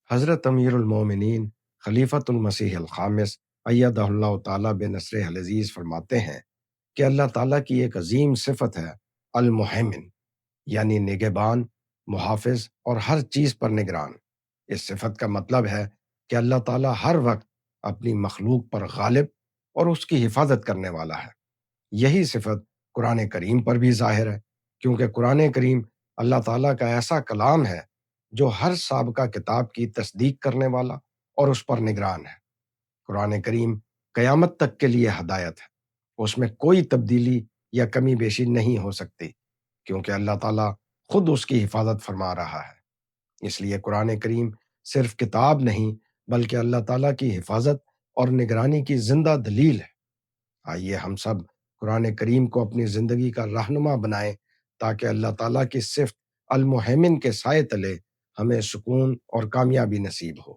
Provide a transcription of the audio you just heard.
حضرت امیر المومنین خلیفۃ المسیح الخامس ایدہ اللہ تعالیٰ بنصرہ العزیز فرماتے ہیں کہ اللہ تعالیٰ کی ایک عظیم صفت ہے المحمن، یعنی نگہبان، محافظ اور ہر چیز پر نگران۔ اس صفت کا مطلب ہے کہ اللہ تعالیٰ ہر وقت اپنی مخلوق پر غالب اور اس کی حفاظت کرنے والا ہے۔ یہی صفت قرآن کریم پر بھی ظاہر ہے، کیونکہ قرآن کریم اللہ تعالیٰ کا ایسا کلام ہے جو ہر سابقہ کتاب کی تصدیق کرنے والا اور اس پر نگران ہے۔ قرآن کریم قیامت تک کے لیے ہدایت ہے، اس میں کوئی تبدیلی یا کمی بیشی نہیں ہو سکتی، کیونکہ اللہ تعالیٰ خود اس کی حفاظت فرما رہا ہے۔ اس لیے قرآن کریم صرف کتاب نہیں بلکہ اللہ تعالیٰ کی حفاظت اور نگرانی کی زندہ دلیل ہے۔ آئیے ہم سب قرآن کریم کو اپنی زندگی کا رہنما بنائیں تاکہ اللہ تعالیٰ کی صفت المحمن کے سائے تلے ہمیں سکون اور کامیابی نصیب ہو۔